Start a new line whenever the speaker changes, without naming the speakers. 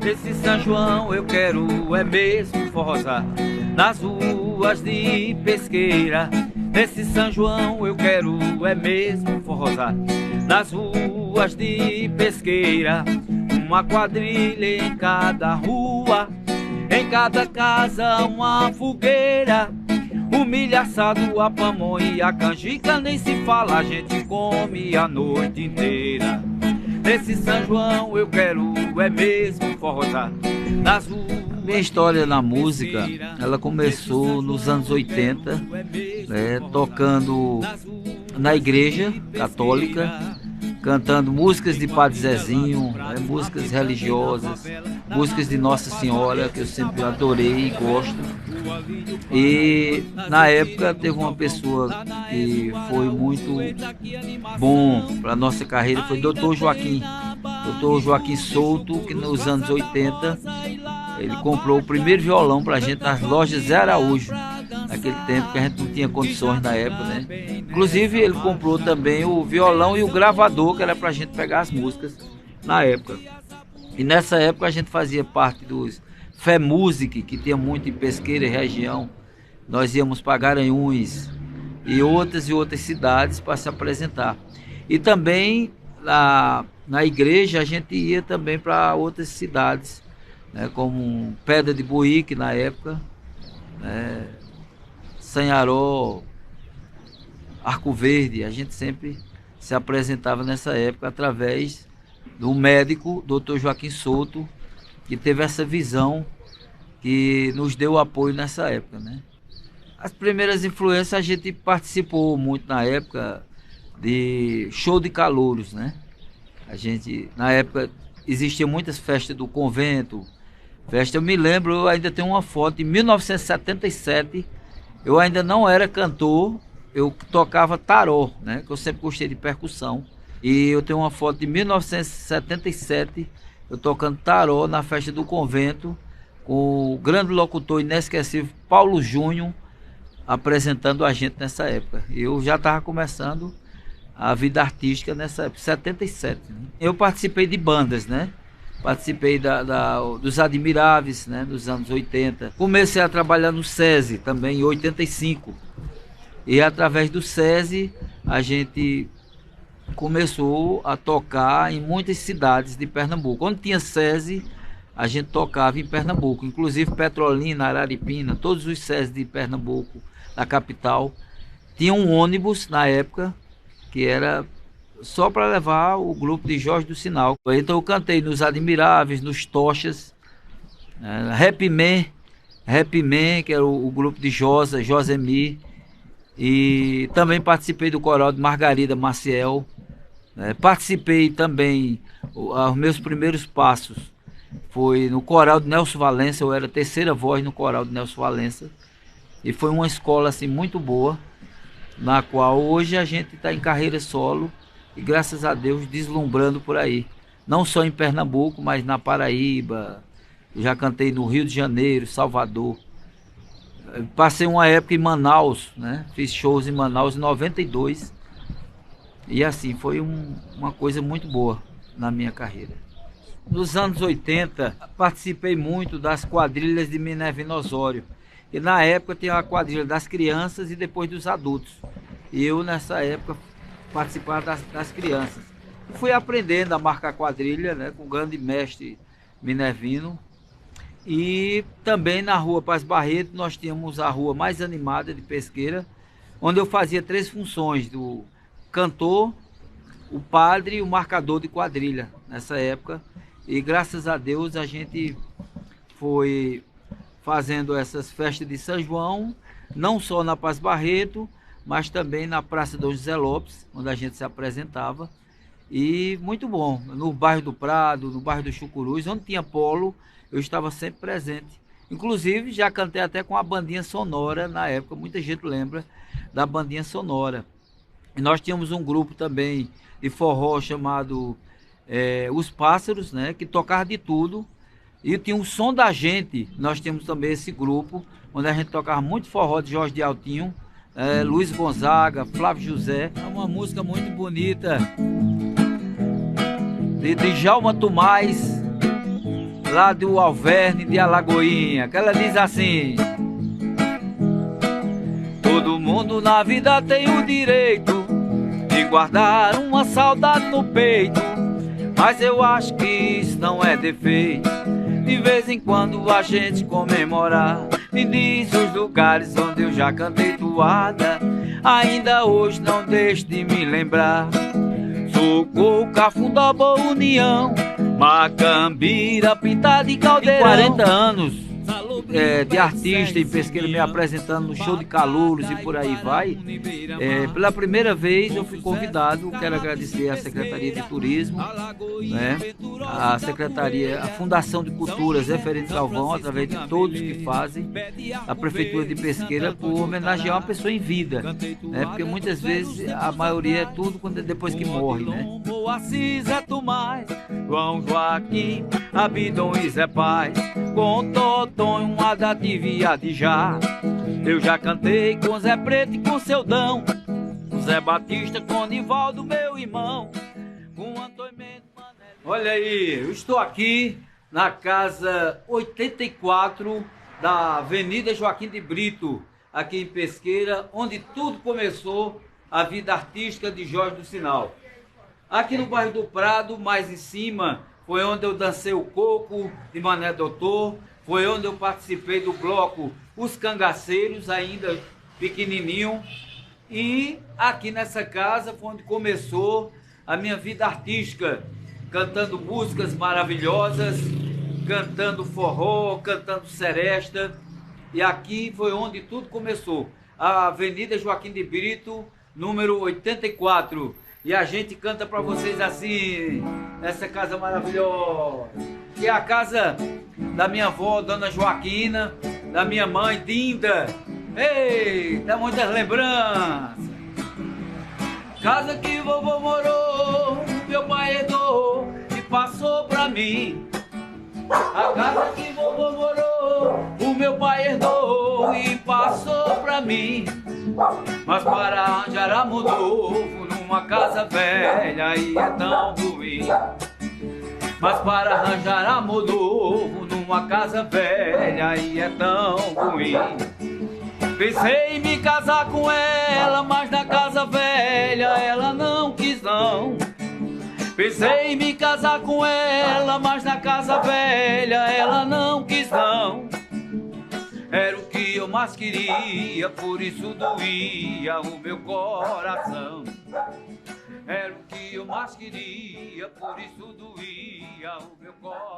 Esse São João eu quero é mesmo forrosar nas ruas de Pesqueira. Nesse São João eu quero é mesmo forrosar nas ruas de Pesqueira. Uma quadrilha em cada rua, em cada casa uma fogueira. O milho assado, a pamonha e a canjica nem se fala, a gente come a noite inteira. Nesse São João eu quero é mesmo forrosar nas ruas. Minha história na música, ela começou nos anos 80, tocando na igreja católica, cantando músicas de Padre Zezinho, músicas religiosas, músicas de Nossa Senhora, que eu sempre adorei e gosto. E na época teve uma pessoa que foi muito bom para a nossa carreira, foi Dr. Joaquim Souto, que nos anos 80 ele comprou o primeiro violão para a gente nas lojas Zé Araújo, naquele tempo que a gente não tinha condições na época, né? Inclusive ele comprou também o violão e o gravador, que era para a gente pegar as músicas na época. E nessa época a gente fazia parte dos Fé Music, que tinha muito em Pesqueira e região. Nós íamos para Garanhuns e outras cidades para se apresentar. E também na igreja a gente ia também para outras cidades, né, como Pedra de Buíque na época, Sanharó, Arco Verde. A gente sempre se apresentava nessa época através do médico Dr. Joaquim Souto, que teve essa visão, que nos deu apoio nessa época, né? As primeiras influências, a gente participou muito na época de show de calouros, né? A gente, na época, existiam muitas festas do convento, eu me lembro, eu ainda tenho uma foto, em 1977, eu ainda não era cantor, eu tocava taró, né? Que eu sempre gostei de percussão. E eu tenho uma foto de 1977, eu tocando taró na festa do convento, com o grande locutor inesquecível Paulo Júnior apresentando a gente nessa época. Eu já estava começando a vida artística nessa época, 77. Né? Eu participei de bandas, né? Participei dos Admiráveis, né? Nos anos 80. Comecei a trabalhar no SESI também em 85. E através do SESI a gente começou a tocar em muitas cidades de Pernambuco. Quando tinha SESI, a gente tocava em Pernambuco, inclusive Petrolina, Araripina, todos os SESI de Pernambuco, da capital. Tinha um ônibus na época que era só para levar o grupo de Jorge do Sinal. Então eu cantei nos Admiráveis, nos Tochas, Rap Man, que era o grupo de Josemir, e também participei do coral de Margarida Maciel. Participei também, os meus primeiros passos foi no coral de Nelson Valença, eu era a terceira voz no coral de Nelson Valença, e foi uma escola assim muito boa, na qual hoje a gente está em carreira solo e graças a Deus deslumbrando por aí, não só em Pernambuco, mas na Paraíba. Eu já cantei no Rio de Janeiro, Salvador. Passei uma época em Manaus, né? Fiz shows em Manaus em 92. E assim, foi uma coisa muito boa na minha carreira. Nos anos 80, participei muito das quadrilhas de Minervino Osório. E na época tinha a quadrilha das crianças e depois dos adultos. E eu, nessa época, participava das crianças. Fui aprendendo a marcar quadrilha, né, com o grande mestre Minervino. E também na rua Paz Barreto nós tínhamos a rua mais animada de Pesqueira, onde eu fazia 3 funções: do cantor, o padre e o marcador de quadrilha nessa época. E graças a Deus a gente foi fazendo essas festas de São João, não só na Paz Barreto, mas também na Praça Dom José Lopes, onde a gente se apresentava. E muito bom, no bairro do Prado, no bairro do Chucuruz, onde tinha polo, eu estava sempre presente. Inclusive, já cantei até com a bandinha sonora na época, muita gente lembra da bandinha sonora. E nós tínhamos um grupo também de forró chamado Os Pássaros, né, que tocava de tudo. E tinha um Som da Gente, nós tínhamos também esse grupo, onde a gente tocava muito forró de Jorge de Altinho, Luiz Gonzaga, Flávio José. É uma música muito bonita, de Djalma Tomás, lá do Alverne de Alagoinha, que ela diz assim: todo mundo na vida tem o direito de guardar uma saudade no peito, mas eu acho que isso não é defeito. De vez em quando a gente comemorar. Me diz os lugares onde eu já cantei toada, ainda hoje não deixo de me lembrar. Socorro, Cafundó, Boa União, Macambira, Pintada e Caldeirão. 40 anos de artista em Pesqueira, me apresentando no show de calouros e por aí vai. Pela primeira vez eu fui convidado. Quero agradecer à Secretaria de Turismo, né, a Secretaria, a Fundação de Cultura Zé Ferino Galvão, através de todos que fazem, a Prefeitura de Pesqueira, por homenagear uma pessoa em vida, né, porque muitas vezes a maioria é tudo depois que morre, né? Assis é Tomás, João Joaquim, Abidão e Zé Paz, com Totonho, Haddad e Adijá. Eu já cantei com Zé Preto e com Seudão, com Zé Batista, com Nivaldo, meu irmão, com Antônio Mendes. Olha aí, eu estou aqui na casa 84 da Avenida Joaquim de Brito, aqui em Pesqueira, onde tudo começou, a vida artística de Jorge do Sinal. Aqui no bairro do Prado, mais em cima, foi onde eu dancei o coco de Mané Doutor, foi onde eu participei do bloco Os Cangaceiros, ainda pequenininho. E aqui nessa casa foi onde começou a minha vida artística, cantando músicas maravilhosas, cantando forró, cantando seresta. E aqui foi onde tudo começou, a Avenida Joaquim de Brito, número 84. E a gente canta para vocês assim, nessa casa maravilhosa, que é a casa da minha avó, Dona Joaquina, da minha mãe, Dinda. Eita, muitas lembranças. Casa que vovô morou, meu pai herdou e passou pra mim. A casa que vovô morou, o meu pai herdou e passou pra mim. Mas para arranjar amor novo numa casa velha aí é tão ruim. Mas para arranjar amor novo numa casa velha aí é tão ruim. Pensei em me casar com ela, mas na casa velha ela não quis não. Pensei em me casar com ela, mas na casa velha ela não quis não. Era o que eu mais queria, por isso doía o meu coração. Era o que eu mais queria, por isso doía o meu coração.